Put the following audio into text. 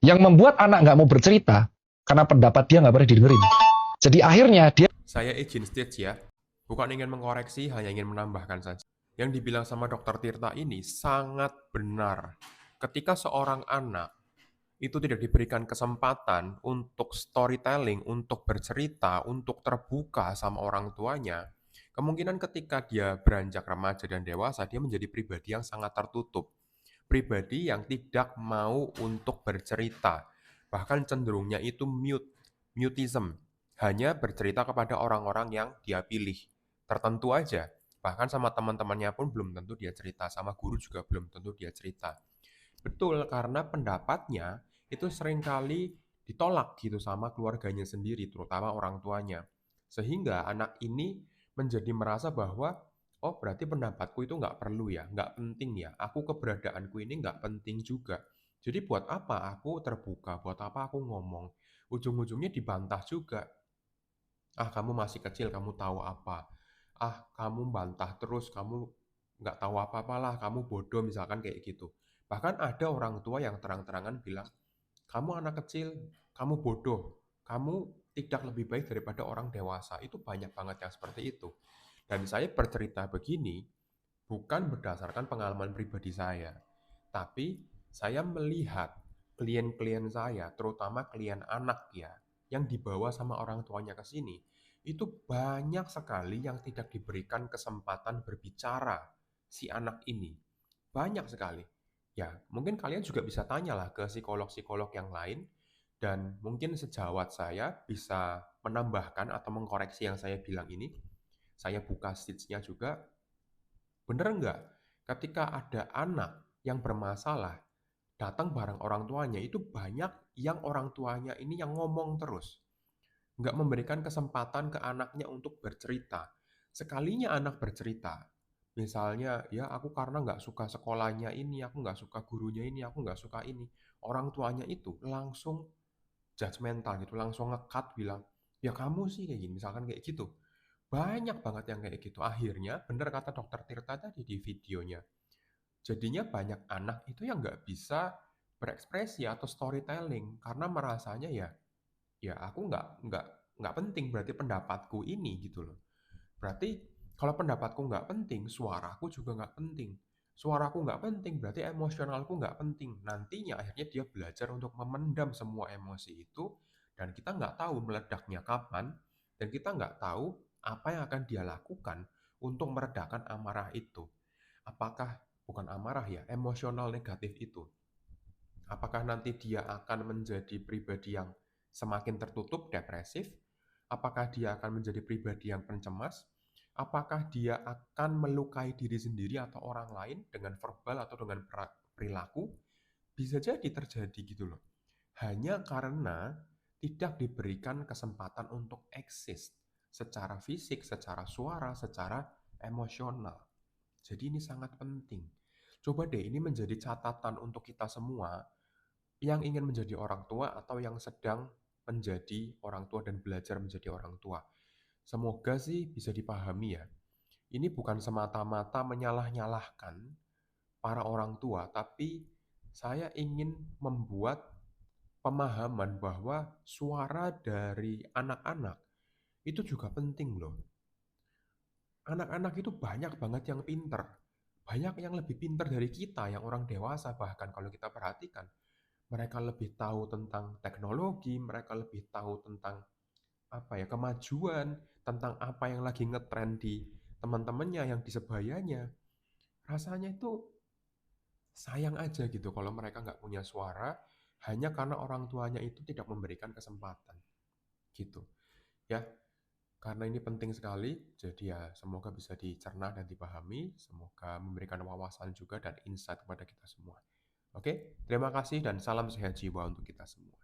Yang membuat anak nggak mau bercerita, karena pendapat dia nggak pernah didengerin. Jadi akhirnya dia Saya izin stage ya. Bukan ingin mengkoreksi, hanya ingin menambahkan saja. Yang dibilang sama Dokter Tirta ini sangat benar. Ketika seorang anak itu tidak diberikan kesempatan untuk storytelling, untuk bercerita, untuk terbuka sama orang tuanya, kemungkinan ketika dia beranjak remaja dan dewasa, dia menjadi pribadi yang sangat tertutup. Pribadi yang tidak mau untuk bercerita. Bahkan cenderungnya itu mutism. Hanya bercerita kepada orang-orang yang dia pilih. Tertentu aja. Bahkan sama teman-temannya pun belum tentu dia cerita. Sama guru juga belum tentu dia cerita. Betul, karena pendapatnya itu seringkali ditolak gitu sama keluarganya sendiri, terutama orang tuanya. Sehingga anak ini menjadi merasa bahwa, oh berarti pendapatku itu nggak perlu ya, nggak penting ya, aku keberadaanku ini nggak penting juga. Jadi buat apa aku terbuka, buat apa aku ngomong? Ujung-ujungnya dibantah juga. Ah, kamu masih kecil, kamu tahu apa? Ah, kamu bantah terus, kamu nggak tahu apa-apa lah, kamu bodoh misalkan kayak gitu. Bahkan ada orang tua yang terang-terangan bilang, kamu anak kecil, kamu bodoh, kamu tidak lebih baik daripada orang dewasa. Itu banyak banget yang seperti itu. Dan saya bercerita begini bukan berdasarkan pengalaman pribadi saya, tapi saya melihat klien-klien saya, terutama klien anak ya, yang dibawa sama orang tuanya ke sini, itu banyak sekali yang tidak diberikan kesempatan berbicara si anak ini. Banyak sekali. Ya, mungkin kalian juga bisa tanyalah ke psikolog-psikolog yang lain, dan mungkin sejawat saya bisa menambahkan atau mengkoreksi yang saya bilang ini. Saya buka stage-nya juga. Bener nggak? Ketika ada anak yang bermasalah, datang bareng orang tuanya, itu banyak yang orang tuanya ini yang ngomong terus. Nggak memberikan kesempatan ke anaknya untuk bercerita. Sekalinya anak bercerita, misalnya, ya aku karena nggak suka sekolahnya ini, aku nggak suka gurunya ini, aku nggak suka ini. Orang tuanya itu langsung judgmental gitu, langsung ngekat bilang, ya kamu sih kayak gini, misalkan kayak gitu. Banyak banget yang kayak gitu. Akhirnya, bener kata Dokter Tirta tadi di videonya, jadinya banyak anak itu yang nggak bisa berekspresi atau storytelling karena merasanya ya, ya aku nggak penting berarti pendapatku ini gitu loh. Berarti kalau pendapatku nggak penting, suaraku juga nggak penting. Suaraku nggak penting, berarti emosionalku nggak penting. Nantinya akhirnya dia belajar untuk memendam semua emosi itu, dan kita nggak tahu meledaknya kapan, dan kita nggak tahu apa yang akan dia lakukan untuk meredakan amarah itu. Apakah bukan amarah ya, emosional negatif itu. Apakah nanti dia akan menjadi pribadi yang semakin tertutup, depresif? Apakah dia akan menjadi pribadi yang pencemas? Apakah dia akan melukai diri sendiri atau orang lain dengan verbal atau dengan perilaku? Bisa jadi terjadi gitu loh. Hanya karena tidak diberikan kesempatan untuk eksis secara fisik, secara suara, secara emosional. Jadi ini sangat penting. Coba deh ini menjadi catatan untuk kita semua yang ingin menjadi orang tua atau yang sedang menjadi orang tua dan belajar menjadi orang tua. Semoga sih bisa dipahami ya. Ini bukan semata-mata menyalah-nyalahkan para orang tua, tapi saya ingin membuat pemahaman bahwa suara dari anak-anak itu juga penting loh. Anak-anak itu banyak banget yang pinter. Banyak yang lebih pinter dari kita, yang orang dewasa bahkan kalau kita perhatikan. Mereka lebih tahu tentang teknologi, mereka lebih tahu tentang apa ya, kemajuan, tentang apa yang lagi ngetren di teman-temannya yang di sebayanya. Rasanya itu sayang aja gitu kalau mereka nggak punya suara hanya karena orang tuanya itu tidak memberikan kesempatan gitu. Ya, karena ini penting sekali, jadi ya semoga bisa dicerna dan dipahami, semoga memberikan wawasan juga dan insight kepada kita semua. Oke, terima kasih dan salam sehat jiwa untuk kita semua.